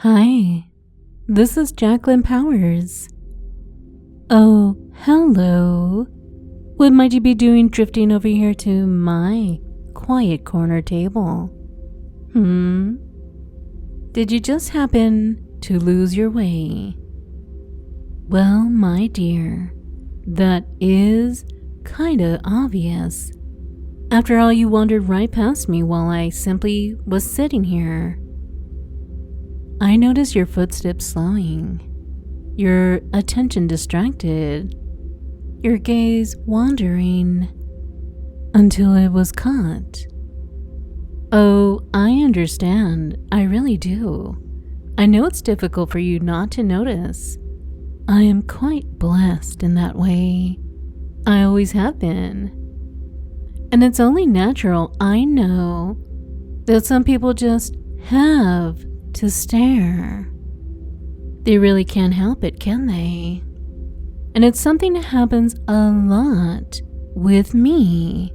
Hi, this is Jacqueline Powers. Oh, hello. What might you be doing drifting over here to my quiet corner table? Did you just happen to lose your way? Well, my dear, that is kinda obvious. After all, you wandered right past me while I simply was sitting here. I noticed your footsteps slowing, your attention distracted, your gaze wandering, until it was caught. Oh, I understand. I really do. I know it's difficult for you not to notice. I am quite blessed in that way. I always have been. And it's only natural, I know, that some people just have to stare. They really can't help it, can they? And it's something that happens a lot with me.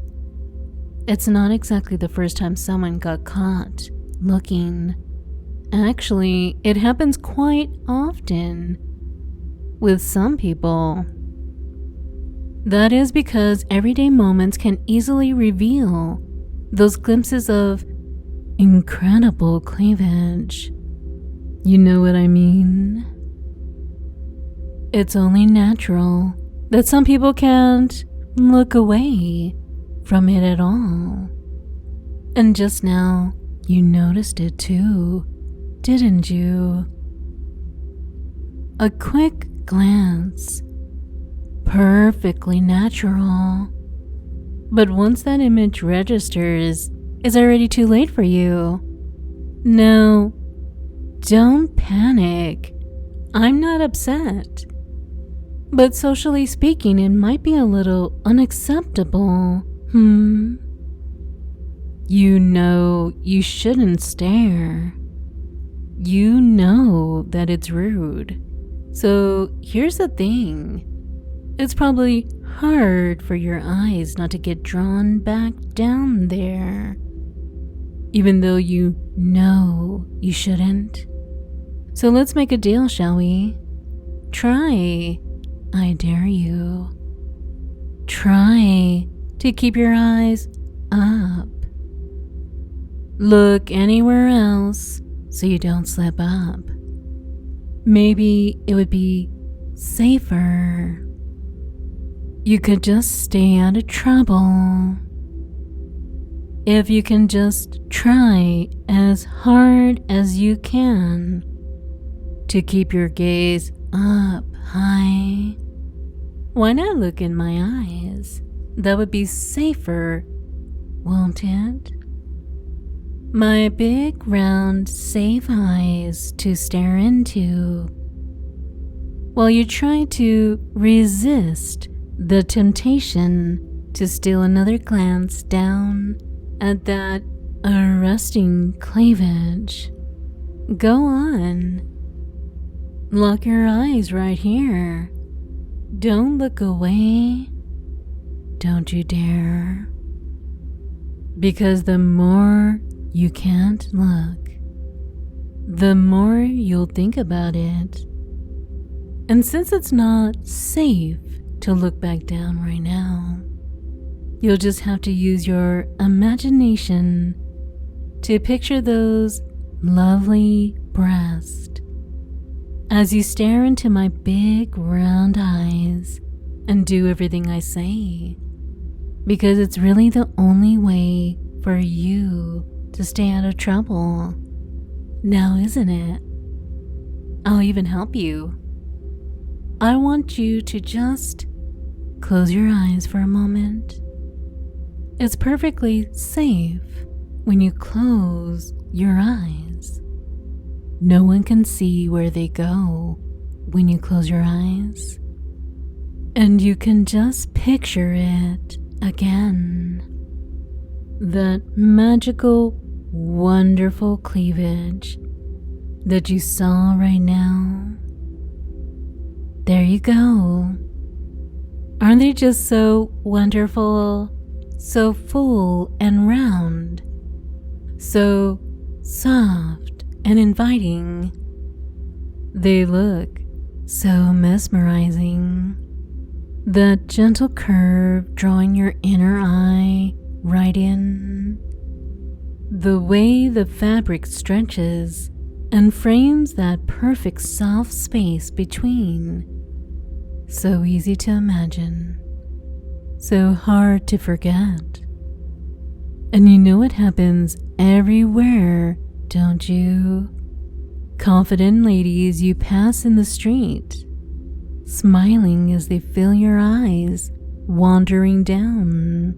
It's not exactly the first time someone got caught looking. Actually, it happens quite often with some people. That is because everyday moments can easily reveal those glimpses of incredible cleavage. You know what I mean? It's only natural that some people can't look away from it at all. And just now, you noticed it too, didn't you? A quick glance. Perfectly natural. But once that image registers, it's already too late for you. No, don't panic. I'm not upset. But socially speaking, it might be a little unacceptable. You know you shouldn't stare. You know that it's rude. So here's the thing. It's probably hard for your eyes not to get drawn back down there, even though you know you shouldn't. So let's make a deal, shall we? Try, I dare you. Try to keep your eyes up. Look anywhere else so you don't slip up. Maybe it would be safer. You could just stay out of trouble. If you can just try as hard as you can to keep your gaze up high. Why not look in my eyes? That would be safer, won't it? My big, round, safe eyes to stare into, while you try to resist the temptation to steal another glance down at that arresting cleavage. Go on. Lock your eyes right here. Don't look away. Don't you dare. Because the more you can't look, the more you'll think about it. And since it's not safe to look back down right now, you'll just have to use your imagination to picture those lovely breasts as you stare into my big round eyes and do everything I say, because it's really the only way for you to stay out of trouble. Now, isn't it? I'll even help you. I want you to just close your eyes for a moment. It's perfectly safe when you close your eyes. No one can see where they go when you close your eyes. And you can just picture it again. That magical, wonderful cleavage that you saw right now. There you go. Aren't they just so wonderful, so full and round, so soft and inviting? They look so mesmerizing. That gentle curve drawing your inner eye right in. The way the fabric stretches and frames that perfect soft space between. So easy to imagine. So hard to forget. And you know it happens everywhere, don't you? Confident ladies you pass in the street, smiling as they feel your eyes wandering down.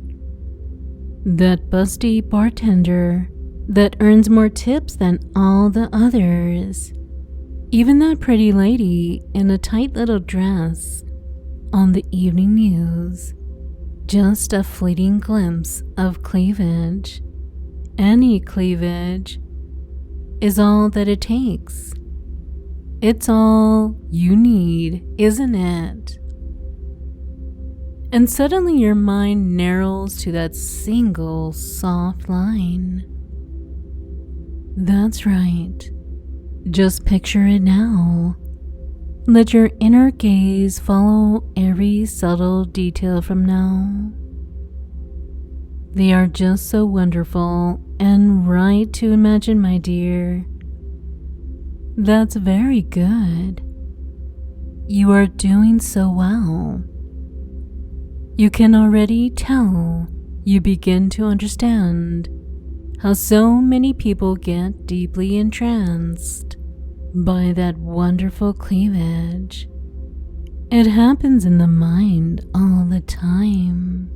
That busty bartender that earns more tips than all the others. Even that pretty lady in a tight little dress on the evening news. Just a fleeting glimpse of cleavage. Any cleavage is all that it takes. It's all you need, isn't it? And suddenly your mind narrows to that single soft line. That's right. Just picture it now. Let your inner gaze follow every subtle detail from now. They are just so wonderful and right to imagine, my dear. That's very good. You are doing so well. You can already tell you begin to understand how so many people get deeply entranced by that wonderful cleavage. It happens in the mind all the time,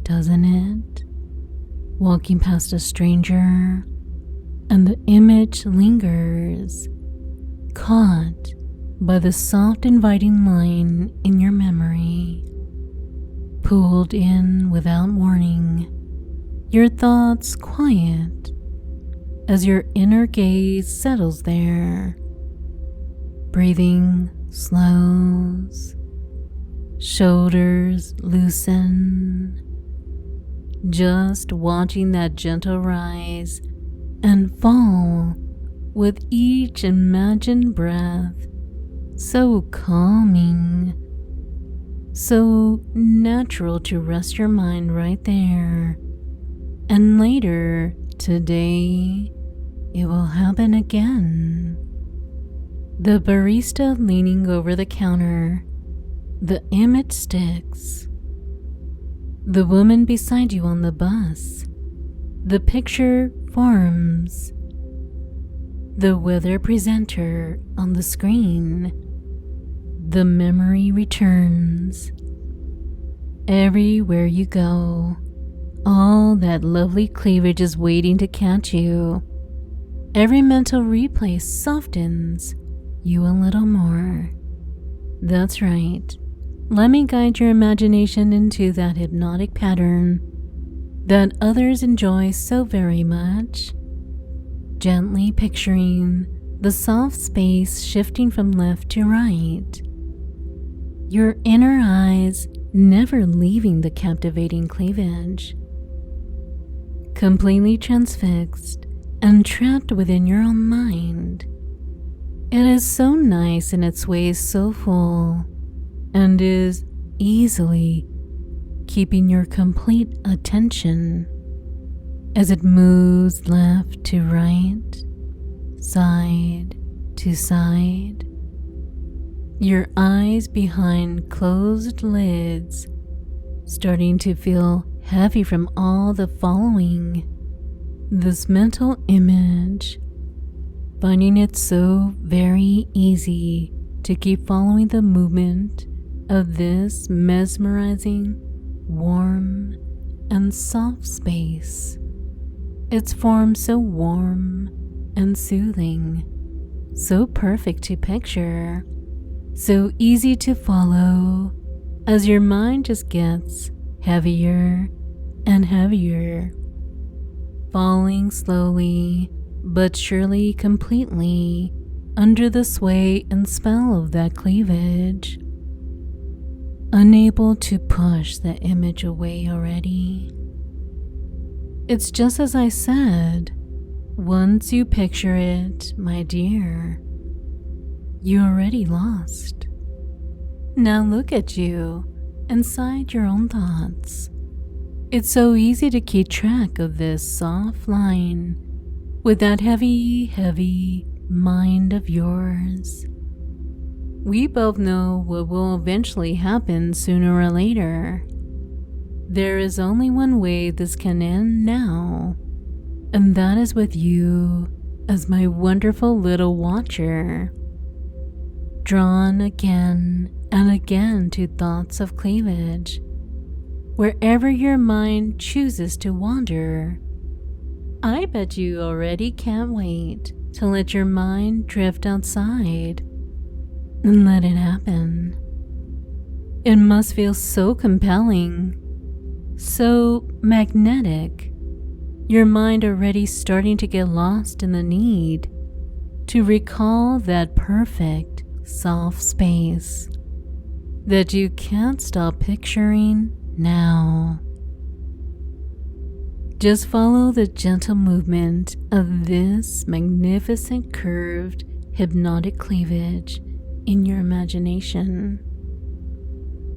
doesn't it? Walking past a stranger and the image lingers, caught by the soft inviting line in your memory, pulled in without warning, your thoughts quiet as your inner gaze settles there. Breathing slows, shoulders loosen, just watching that gentle rise and fall with each imagined breath, so calming, so natural to rest your mind right there. And later today, it will happen again. The barista leaning over the counter, the image sticks. The woman beside you on the bus, the picture forms. The weather presenter on the screen, the memory returns. Everywhere you go, all that lovely cleavage is waiting to catch you. Every mental replay softens you a little more. That's right. Let me guide your imagination into that hypnotic pattern that others enjoy so very much. Gently picturing the soft space shifting from left to right. Your inner eyes never leaving the captivating cleavage. Completely transfixed and trapped within your own mind. It is so nice in its way, so full, and is easily keeping your complete attention as it moves left to right, side to side. Your eyes behind closed lids starting to feel heavy from all the following. This mental image, finding it so very easy to keep following the movement of this mesmerizing, warm, and soft space. Its form so warm and soothing, so perfect to picture, so easy to follow as your mind just gets heavier and heavier, falling slowly but surely completely under the sway and spell of that cleavage, unable to push the image away already. It's just as I said, once you picture it, my dear, you already lost. Now look at you inside your own thoughts. It's so easy to keep track of this soft line with that heavy, heavy mind of yours. We both know what will eventually happen sooner or later. There is only one way this can end now, and that is with you as my wonderful little watcher, drawn again and again to thoughts of cleavage, wherever your mind chooses to wander. I bet you already can't wait to let your mind drift outside and let it happen. It must feel so compelling, so magnetic, your mind already starting to get lost in the need to recall that perfect soft space that you can't stop picturing now. Just follow the gentle movement of this magnificent curved hypnotic cleavage in your imagination.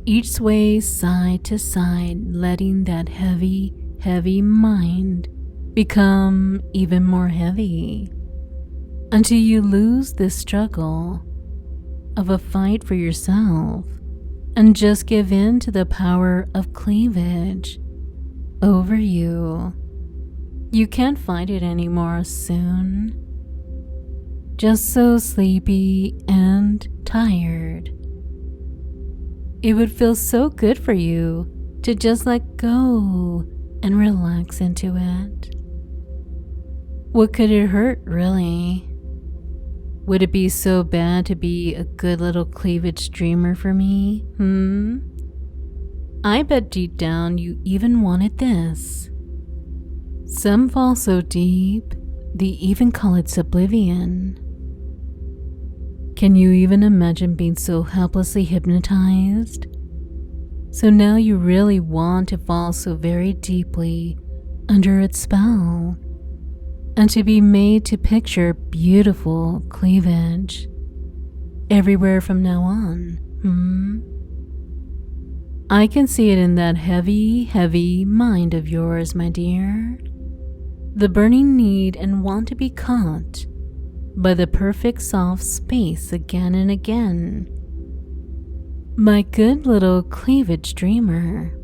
Each sway side to side, letting that heavy, heavy mind become even more heavy until you lose this struggle of a fight for yourself and just give in to the power of cleavage over you. You can't fight it anymore soon. Just so sleepy and tired. It would feel so good for you to just let go and relax into it. What could it hurt, really? Would it be so bad to be a good little cleavage dreamer for me? I bet deep down you even wanted this. Some fall so deep, they even call it Sublivion. Can you even imagine being so helplessly hypnotized? So now you really want to fall so very deeply under its spell, and to be made to picture beautiful cleavage everywhere from now on. I can see it in that heavy, heavy mind of yours, my dear. The burning need and want to be caught by the perfect soft space again and again. My good little cleavage dreamer.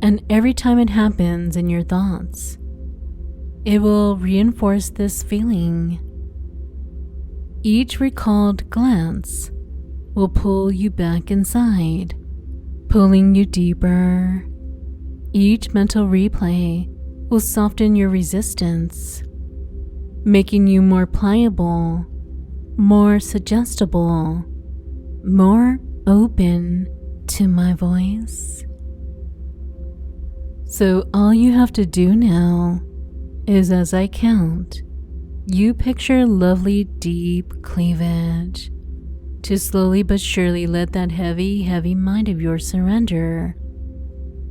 And every time it happens in your thoughts, it will reinforce this feeling. Each recalled glance will pull you back inside, pulling you deeper. Each mental replay will soften your resistance, making you more pliable, more suggestible, more open to my voice. So all you have to do now is, as I count, you picture lovely deep cleavage to slowly but surely let that heavy, heavy mind of yours surrender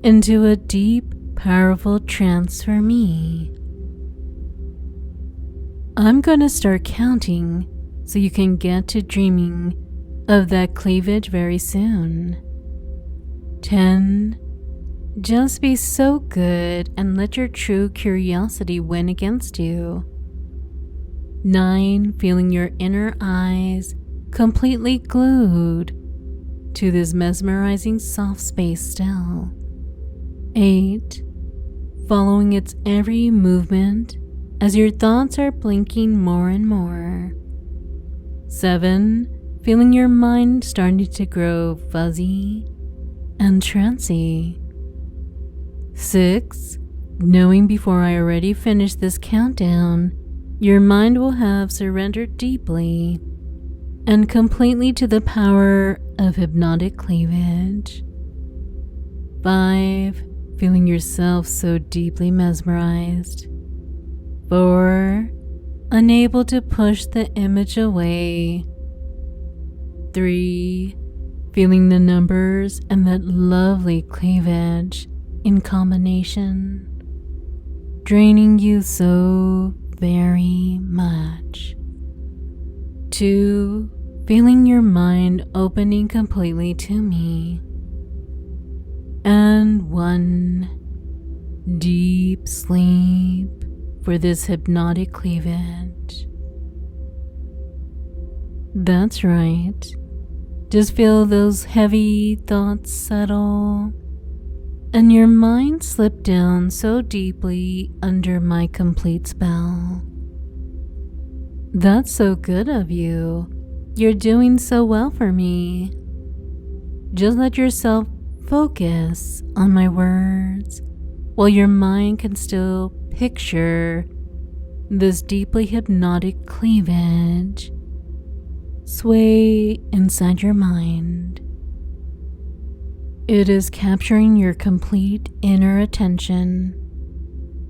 into a deep, powerful trance for me. I'm gonna start counting so you can get to dreaming of that cleavage very soon. 10. Just be so good and let your true curiosity win against you. 9. Feeling your inner eyes completely glued to this mesmerizing soft space still. 8. Following its every movement as your thoughts are blinking more and more. 7. Feeling your mind starting to grow fuzzy and trancy. 6. Knowing before I already finish this countdown, your mind will have surrendered deeply and completely to the power of hypnotic cleavage. 5. Feeling yourself so deeply mesmerized. 4. Unable to push the image away. 3. Feeling the numbers and that lovely cleavage in combination, draining you so very much. 2. feeling your mind opening completely to me. And 1 deep sleep for this hypnotic cleavage. That's right. Just feel those heavy thoughts settle and your mind slip down so deeply under my complete spell. That's so good of you. You're doing so well for me. Just let yourself focus on my words while your mind can still picture this deeply hypnotic cleavage sway inside your mind. It is capturing your complete inner attention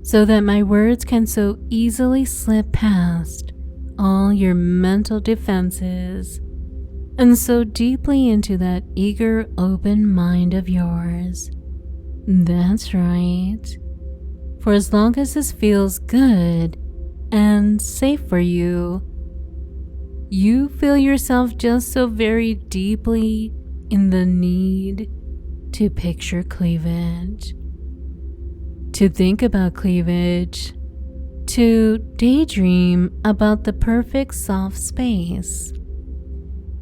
so that my words can so easily slip past all your mental defenses and so deeply into that eager, open mind of yours. That's right. For as long as this feels good and safe for you, you feel yourself just so very deeply in the need to picture cleavage, to think about cleavage, to daydream about the perfect soft space.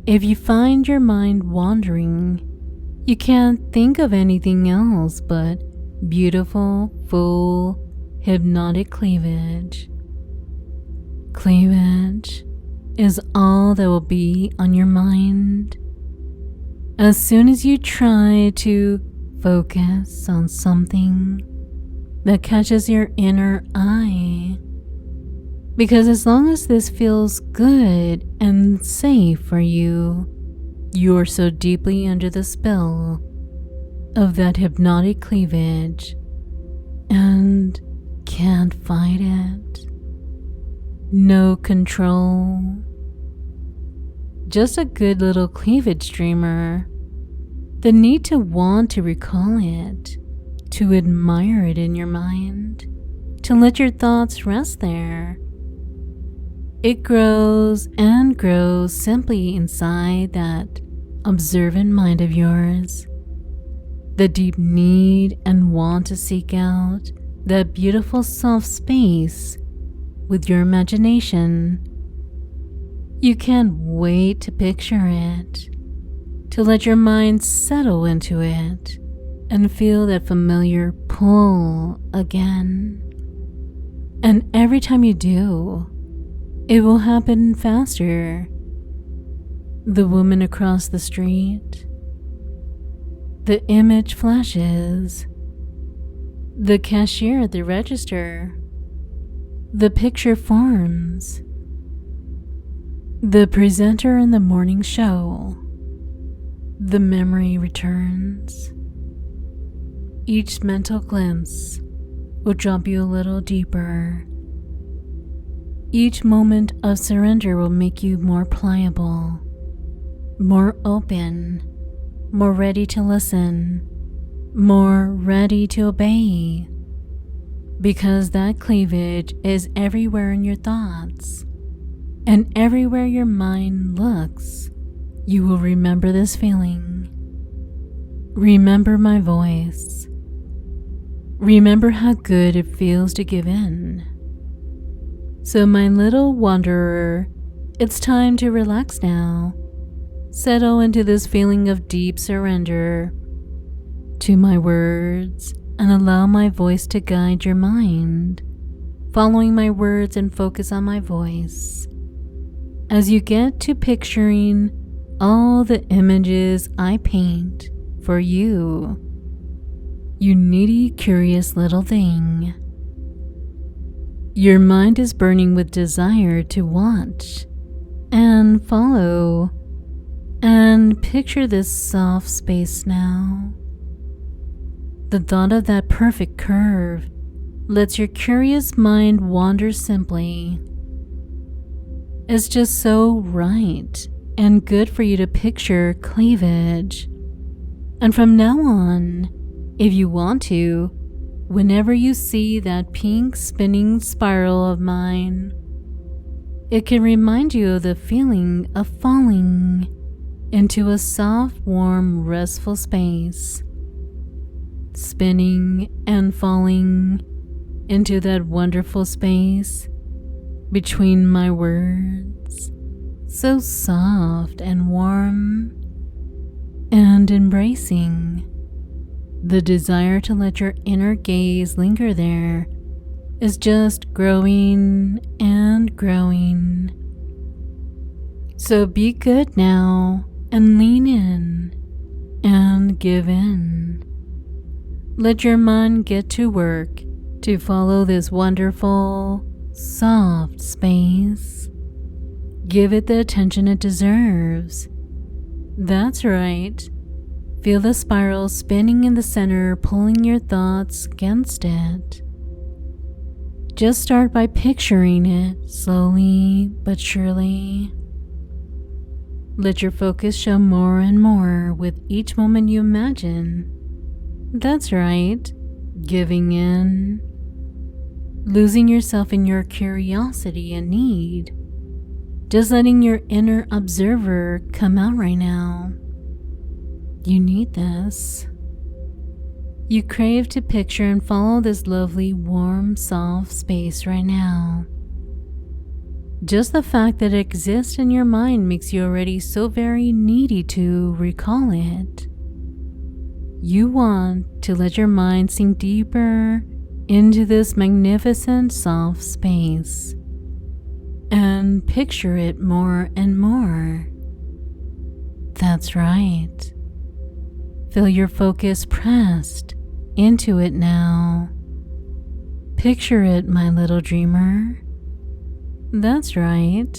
If you find your mind wandering, you can't think of anything else but beautiful, full, hypnotic cleavage. Cleavage is all that will be on your mind. As soon as you try to focus on something that catches your inner eye, because as long as this feels good and safe for you, you're so deeply under the spell of that hypnotic cleavage and can't fight it. No control. Just a good little cleavage dreamer. The need to want to recall it, to admire it in your mind, to let your thoughts rest there. It grows and grows simply inside that observant mind of yours. The deep need and want to seek out that beautiful soft space with your imagination. You can't wait to picture it, to let your mind settle into it and feel that familiar pull again. And every time you do, it will happen faster. The woman across the street, the image flashes, the cashier at the register, the picture forms, the presenter in the morning show, the memory returns. Each mental glimpse will drop you a little deeper. Each moment of surrender will make you more pliable, more open, more ready to listen, more ready to obey. Because that cleavage is everywhere in your thoughts, and everywhere your mind looks, you will remember this feeling. Remember my voice. Remember how good it feels to give in. So my little wanderer, it's time to relax now. Settle into this feeling of deep surrender to my words and allow my voice to guide your mind, following my words and focus on my voice. As you get to picturing all the images I paint for you, you needy, curious little thing. Your mind is burning with desire to watch and follow and picture this soft space now. The thought of that perfect curve lets your curious mind wander simply. It's just so right and good for you to picture cleavage. And from now on, if you want to, whenever you see that pink spinning spiral of mine, It can remind you of the feeling of falling into a soft, warm, restful space, spinning and falling into that wonderful space between my words, so soft and warm and embracing. The desire to let your inner gaze linger there is just growing and growing. So be good now and lean in and give in. Let your mind get to work to follow this wonderful, soft space. Give it the attention it deserves. That's right. Feel the spiral spinning in the center, pulling your thoughts against it. Just start by picturing it slowly but surely. Let your focus show more and more with each moment you imagine. That's right, giving in, losing yourself in your curiosity and need, just letting your inner observer come out right now. You need this. You crave to picture and follow this lovely, warm, soft space right now. Just the fact that it exists in your mind makes you already so very needy to recall it. You want to let your mind sink deeper into this magnificent, soft space and picture it more and more. That's right. Feel your focus pressed into it now. Picture it, my little dreamer. That's right.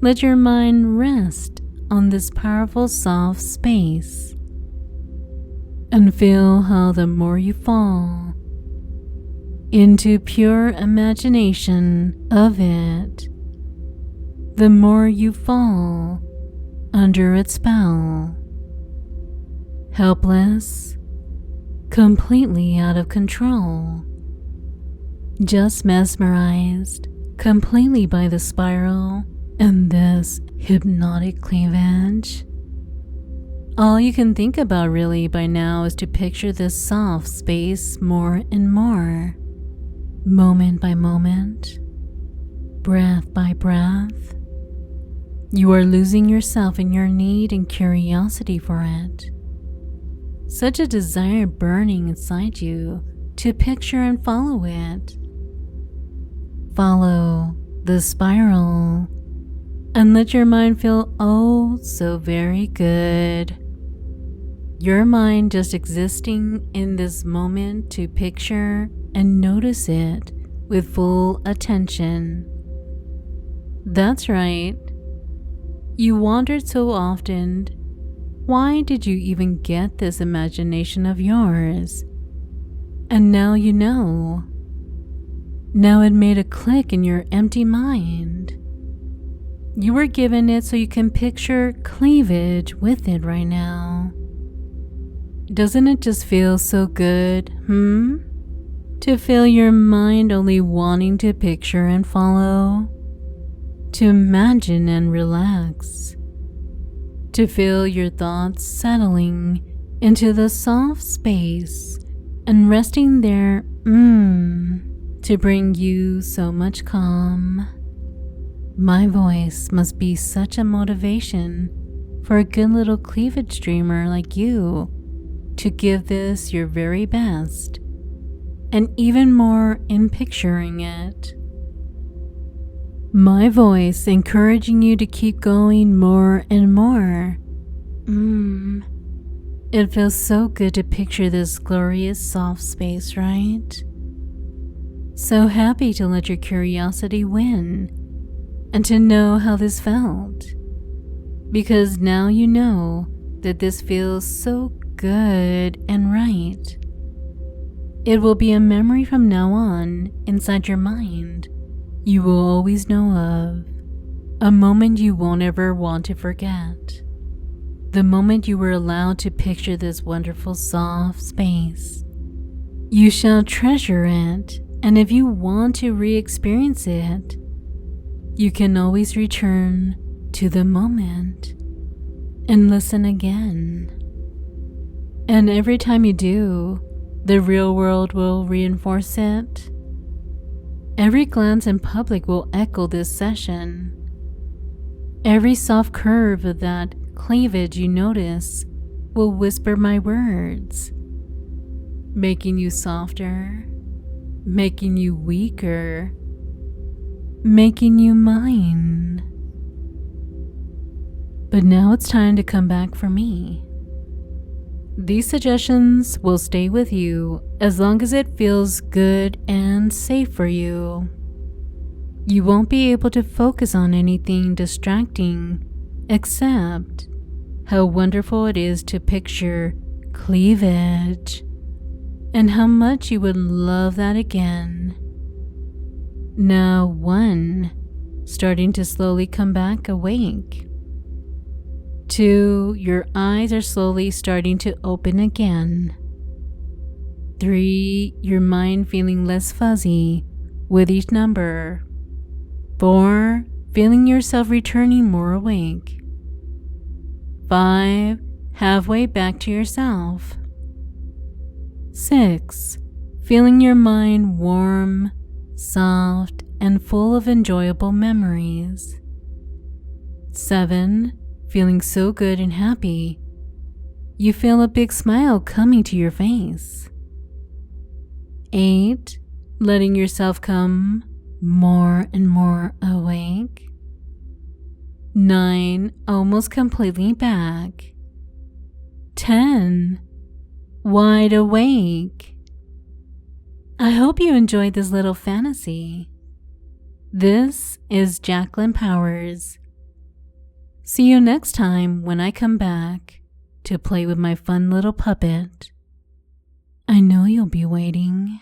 Let your mind rest on this powerful, soft space. And feel how the more you fall into pure imagination of it, the more you fall under its spell. Helpless, completely out of control, just mesmerized completely by the spiral and this hypnotic cleavage. All you can think about really by now is to picture this soft space more and more, moment by moment, breath by breath. You are losing yourself in your need and curiosity for it. Such a desire burning inside you to picture and follow it. Follow the spiral and let your mind feel oh so very good. Your mind just existing in this moment to picture and notice it with full attention. That's right. You wondered so often, why did you even get this imagination of yours? And now you know. Now it made a click in your empty mind. You were given it so you can picture cleavage with it right now. Doesn't it just feel so good, To feel your mind only wanting to picture and follow, to imagine and relax, to feel your thoughts settling into the soft space and resting there, to bring you so much calm. My voice must be such a motivation for a good little cleavage dreamer like you to give this your very best, and even more in picturing it. My voice encouraging you to keep going more and more. It feels so good to picture this glorious soft space, right? So happy to let your curiosity win and to know how this felt. Because now you know that this feels so good and right. It will be a memory from now on inside your mind you will always know of. A moment you won't ever want to forget. The moment you were allowed to picture this wonderful soft space. You shall treasure it, and if you want to re-experience it, You can always return to the moment and listen again. And every time you do, the real world will reinforce it. Every glance in public will echo this session. Every soft curve of that cleavage you notice will whisper my words, making you softer, making you weaker, making you mine. But now it's time to come back for me. These suggestions will stay with you as long as it feels good and safe for you. You won't be able to focus on anything distracting except how wonderful it is to picture cleavage and how much you would love that again. Now 1, starting to slowly come back awake. 2, your eyes are slowly starting to open again. 3, your mind feeling less fuzzy with each number. 4, feeling yourself returning more awake. 5, halfway back to yourself. 6, feeling your mind warm, soft, and full of enjoyable memories. 7, feeling so good and happy, you feel a big smile coming to your face. 8, letting yourself come more and more awake. 9, almost completely back. 10, wide awake. I hope you enjoyed this little fantasy. This is Jacqueline Powers. See you next time when I come back to play with my fun little puppet. I know you'll be waiting.